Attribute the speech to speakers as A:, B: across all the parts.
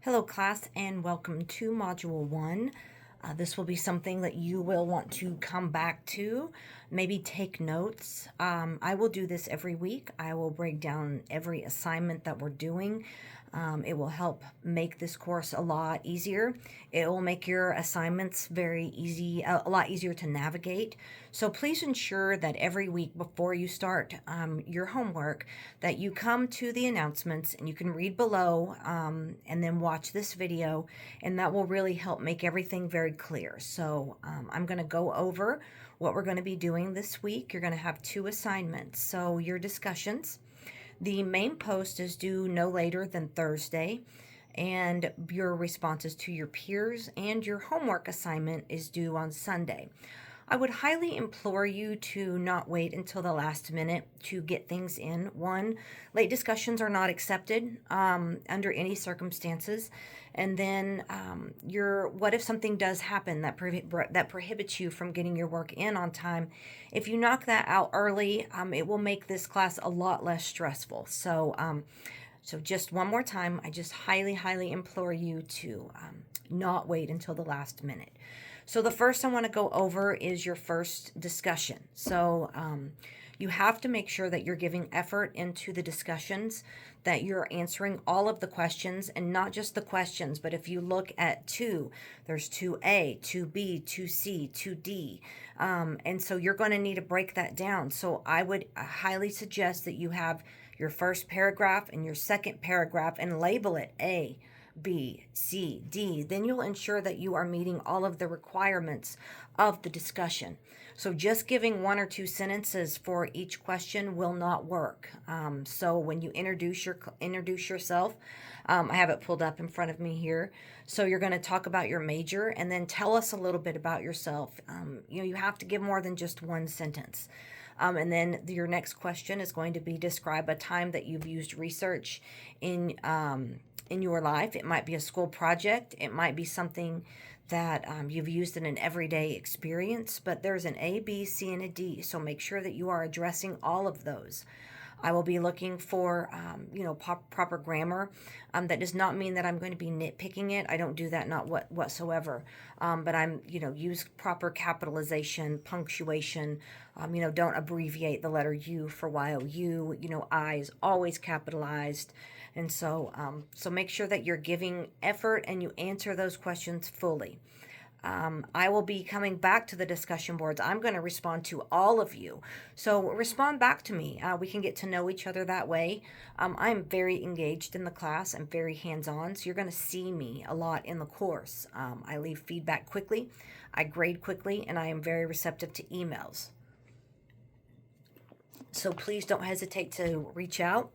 A: Hello class and welcome to Module 1. This will be something that you will want to come back to, maybe take notes. I will do this every week. I will break down every assignment that we're doing. It will help make this course a lot easier. It will make your assignments very easy, a lot easier to navigate. So please ensure that every week before you start your homework that you come to the announcements and you can read below and then watch this video, and that will really help make everything very clear. So I'm going to go over what we're going to be doing this week. You're going to have 2 assignments. So your discussions. The main post is due no later than Thursday, and your responses to your peers and your homework assignment is due on Sunday. I would highly implore you to not wait until the last minute to get things in. One, late discussions are not accepted under any circumstances. And then what if something does happen that prohibits you from getting your work in on time? If you knock that out early, it will make this class a lot less stressful. So just one more time, I just highly implore you to not wait until the last minute. So the first I want to go over is your first discussion. So you have to make sure that you're giving effort into the discussions, that you're answering all of the questions, and not just the questions, but if you look at 2, there's 2A, 2B, 2C, 2D. And so you're going to need to break that down. So I would highly suggest that you have your first paragraph and your second paragraph and label it A, B, C, D. Then you'll ensure that you are meeting all of the requirements of the discussion. So just giving 1 or 2 sentences for each question will not work. So when you introduce yourself, I have it pulled up in front of me here. So you're going to talk about your major and then tell us a little bit about yourself. You have to give more than just 1 sentence. And then your next question is going to be describe a time that you've used research in your life. It might be a school project. It might be something that you've used in an everyday experience, but there's an A, B, C, and a D. So make sure that you are addressing all of those. I will be looking for, proper grammar. That does not mean that I'm going to be nitpicking it. I don't do that, not whatsoever. But use proper capitalization, punctuation. Don't abbreviate the letter U for YOU. I is always capitalized. And so make sure that you're giving effort and you answer those questions fully. I will be coming back to the discussion boards. I'm going to respond to all of you. So respond back to me. We can get to know each other that way. I'm very engaged in the class. I'm very hands-on. So you're going to see me a lot in the course. I leave feedback quickly. I grade quickly, and I am very receptive to emails. So please don't hesitate to reach out.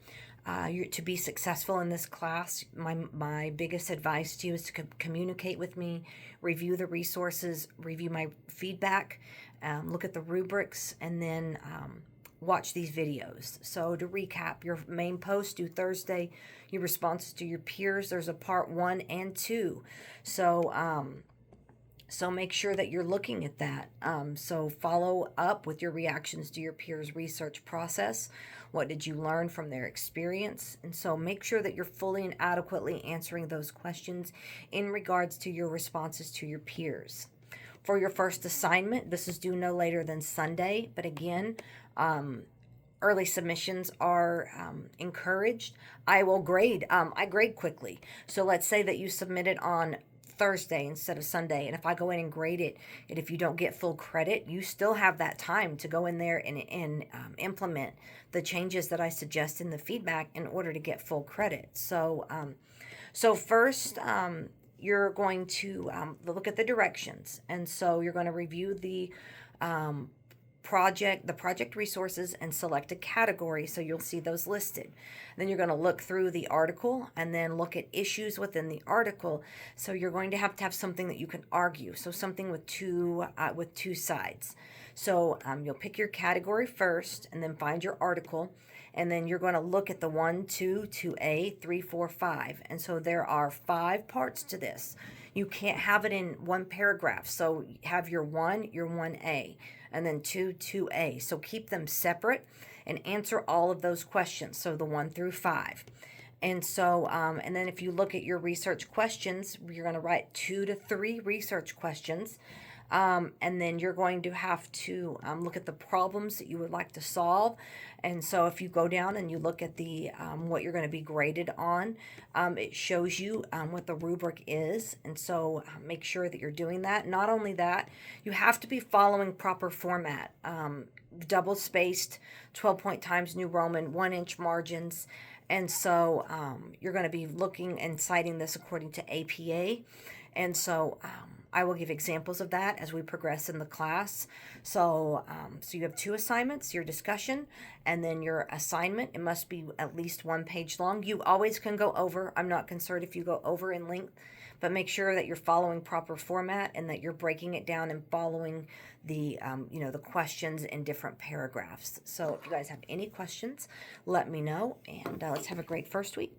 A: To be successful in this class, my biggest advice to you is to communicate with me, review the resources, review my feedback, look at the rubrics, and then watch these videos. So to recap, your main post due Thursday, your responses to your peers, there's a part 1 and 2. So make sure that you're looking at that. So follow up with your reactions to your peers' research process. What did you learn from their experience? And so make sure that you're fully and adequately answering those questions in regards to your responses to your peers. For your first assignment, this is due no later than Sunday. But again, early submissions are encouraged. I will grade. I grade quickly. So let's say that you submitted on Thursday instead of Sunday, and if I go in and grade it, and if you don't get full credit, you still have that time to go in there and implement the changes that I suggest in the feedback in order to get full credit. So first, you're going to look at the directions, and so you're going to review the project resources and select a category, so you'll see those listed. Then you're going to look through the article and then look at issues within the article. So you're going to have something that you can argue, so something with two sides. So you'll pick your category first and then find your article, and then you're going to look at the 1, 2, 2A, 3, 4, 5. And so there are 5 parts to this. You can't have it in one paragraph. So have your 1, your 1A, and then 2, 2A. So keep them separate and answer all of those questions. So the 1 through 5. And so, and then if you look at your research questions, you're going to write 2 to 3 research questions. And then you're going to have to look at the problems that you would like to solve. And so if you go down and you look at the what you're going to be graded on, it shows you what the rubric is. And so make sure that you're doing that. Not only that, you have to be following proper format. Double spaced, 12-point Times New Roman, 1-inch margins. And so you're going to be looking and citing this according to APA. And so I will give examples of that as we progress in the class. So, so you have 2 assignments, your discussion, and then your assignment. It must be at least 1 page long. You always can go over. I'm not concerned if you go over in length, but make sure that you're following proper format and that you're breaking it down and following the, the questions in different paragraphs. So if you guys have any questions, let me know, and let's have a great first week.